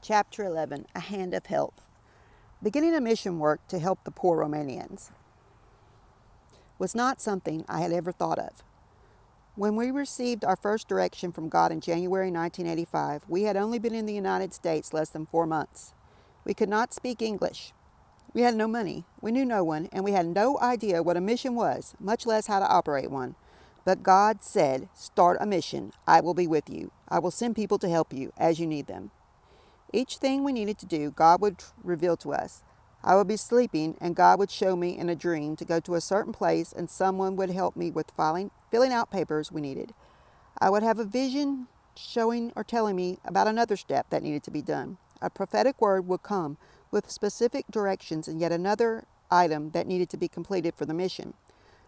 Chapter 11, A Hand of Help. Beginning a mission work to help the poor Romanians was not something I had ever thought of. When we received our first direction from God in January 1985, we had only been in the United States less than 4 months. We could not speak English. We had no money. We knew no one, and we had no idea what a mission was, much less how to operate one. But God said, "Start a mission. I will be with you. I will send people to help you as you need them." Each thing we needed to do, God would reveal to us. I would be sleeping, and God would show me in a dream to go to a certain place, and someone would help me with filling out papers we needed. I would have a vision showing or telling me about another step that needed to be done. A prophetic word would come with specific directions and yet another item that needed to be completed for the mission.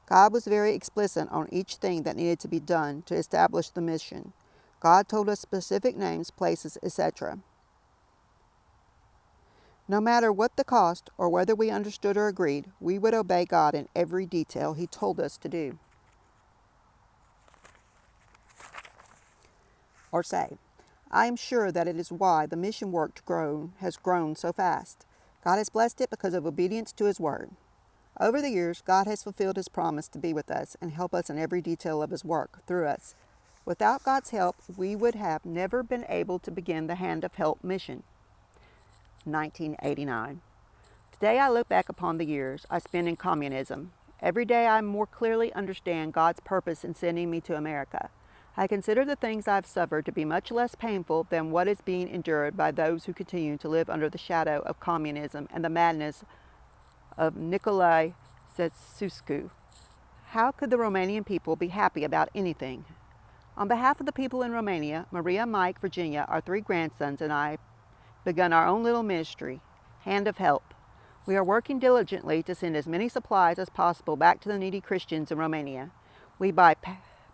God was very explicit on each thing that needed to be done to establish the mission. God told us specific names, places, etc. No matter what the cost or whether we understood or agreed, we would obey God in every detail He told us to do or say. I am sure that it is why the mission work has grown so fast. God has blessed it because of obedience to His word. Over the years, God has fulfilled His promise to be with us and help us in every detail of His work through us. Without God's help, we would have never been able to begin the Hand of Help mission. 1989. Today I look back upon the years I spent in communism. Every day I more clearly understand God's purpose in sending me to America. I consider the things I've suffered to be much less painful than what is being endured by those who continue to live under the shadow of communism and the madness of Nicolae Ceausescu. How could the Romanian people be happy about anything? On behalf of the people in Romania, Maria, Mike, Virginia, our 3 grandsons, and I begun our own little ministry, Hand of Help. We are working diligently to send as many supplies as possible back to the needy Christians in Romania. We buy,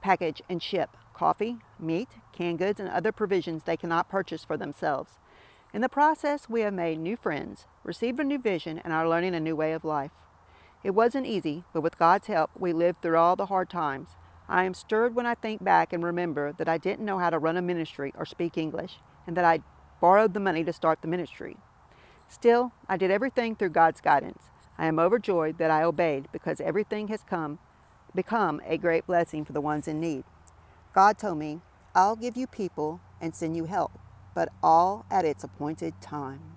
package, and ship coffee, meat, canned goods, and other provisions they cannot purchase for themselves. In the process, we have made new friends, received a new vision, and are learning a new way of life. It wasn't easy, but with God's help, we lived through all the hard times. I am stirred when I think back and remember that I didn't know how to run a ministry or speak English, and that I borrowed the money to start the ministry. Still, I did everything through God's guidance. I am overjoyed that I obeyed because everything has become a great blessing for the ones in need. God told me, "I'll give you people and send you help, but all at its appointed time."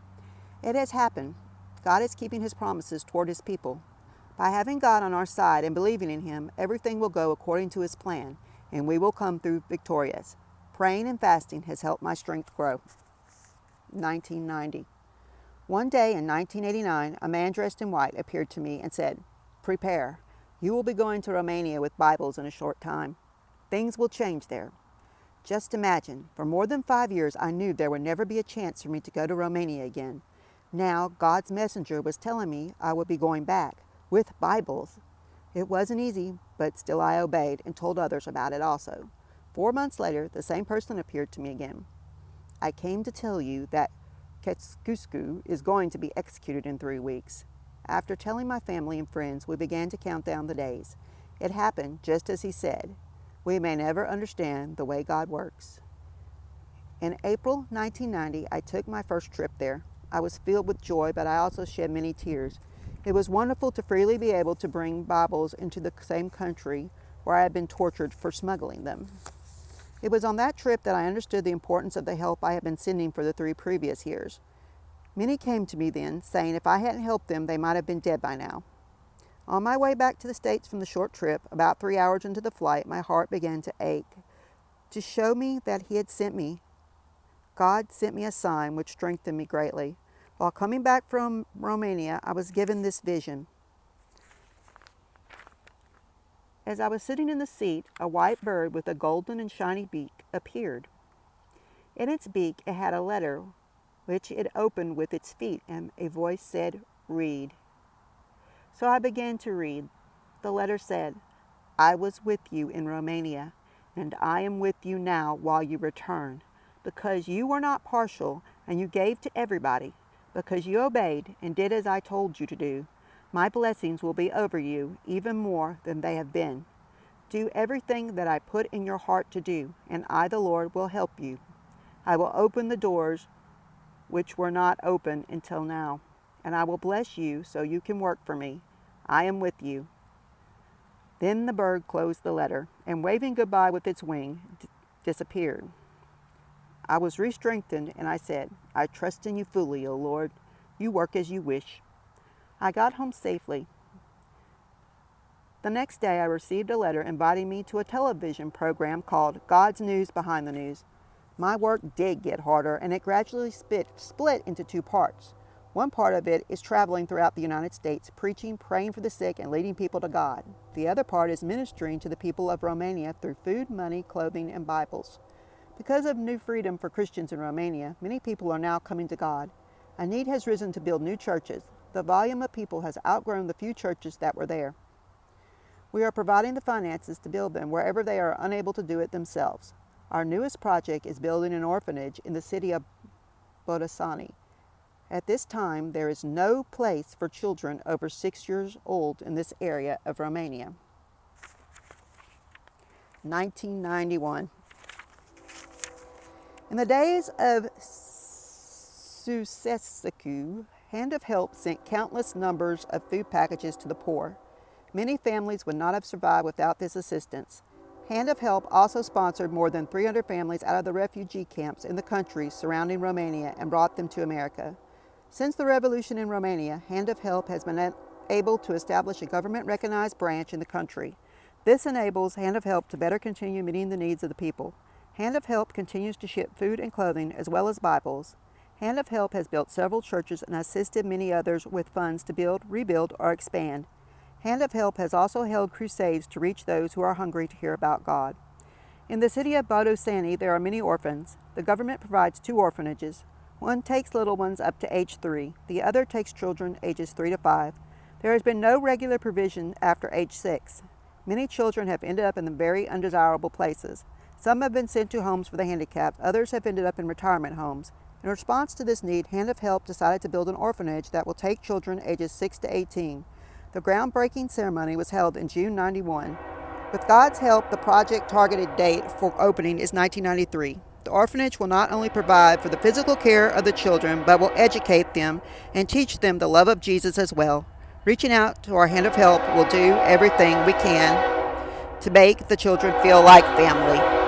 It has happened. God is keeping His promises toward His people. By having God on our side and believing in Him, everything will go according to His plan, and we will come through victorious. Praying and fasting has helped my strength grow. 1990. One day in 1989, a man dressed in white appeared to me and said, "Prepare. You will be going to Romania with Bibles in a short time. Things will change there." Just imagine, for more than 5 years I knew there would never be a chance for me to go to Romania again. Now God's messenger was telling me I would be going back, with Bibles. It wasn't easy, but still I obeyed and told others about it also. 4 months later, the same person appeared to me again. "I came to tell you that Ceausescu is going to be executed in 3 weeks. After telling my family and friends, we began to count down the days. It happened just as he said. We may never understand the way God works. In April 1990, I took my first trip there. I was filled with joy, but I also shed many tears. It was wonderful to freely be able to bring Bibles into the same country where I had been tortured for smuggling them. It was on that trip that I understood the importance of the help I had been sending for the 3 previous years. Many came to me then, saying if I hadn't helped them, they might have been dead by now. On my way back to the States from the short trip, about 3 hours into the flight, my heart began to ache. To show me that God sent me a sign which strengthened me greatly. While coming back from Romania, I was given this vision. As I was sitting in the seat, a white bird with a golden and shiny beak appeared. In its beak it had a letter, which it opened with its feet, and a voice said, "Read." So I began to read. The letter said, "I was with you in Romania, and I am with you now while you return, because you were not partial and you gave to everybody, because you obeyed and did as I told you to do. My blessings will be over you, even more than they have been. Do everything that I put in your heart to do, and I, the Lord, will help you. I will open the doors which were not open until now. And I will bless you so you can work for me. I am with you." Then the bird closed the letter, and waving goodbye with its wing, disappeared. I was re-strengthened, and I said, "I trust in you fully, O Lord. You work as you wish." I got home safely. The next day I received a letter inviting me to a television program called God's News Behind the News. My work did get harder, and it gradually split into two parts. One part of it is traveling throughout the United States, preaching, praying for the sick, and leading people to God. The other part is ministering to the people of Romania through food, money, clothing, and Bibles. Because of new freedom for Christians in Romania, many people are now coming to God. A need has risen to build new churches. The volume of people has outgrown the few churches that were there. We are providing the finances to build them wherever they are unable to do it themselves. Our newest project is building an orphanage in the city of BOLDEA. At this time, there is no place for children over 6 years old in this area of Romania. 1991. In the days of Ceausescu, Hand of Help sent countless numbers of food packages to the poor. Many families would not have survived without this assistance. Hand of Help also sponsored more than 300 families out of the refugee camps in the countries surrounding Romania and brought them to America. Since the revolution in Romania, Hand of Help has been able to establish a government-recognized branch in the country. This enables Hand of Help to better continue meeting the needs of the people. Hand of Help continues to ship food and clothing as well as Bibles. Hand of Help has built several churches and assisted many others with funds to build, rebuild, or expand. Hand of Help has also held crusades to reach those who are hungry to hear about God. In the city of BOLDEA, there are many orphans. The government provides 2 orphanages. One takes little ones up to age 3. The other takes children ages 3 to 5. There has been no regular provision after age 6. Many children have ended up in very undesirable places. Some have been sent to homes for the handicapped. Others have ended up in retirement homes. In response to this need, Hand of Help decided to build an orphanage that will take children ages 6 to 18. The groundbreaking ceremony was held in June 91. With God's help, the project targeted date for opening is 1993. The orphanage will not only provide for the physical care of the children, but will educate them and teach them the love of Jesus as well. Reaching out to our Hand of Help will do everything we can to make the children feel like family.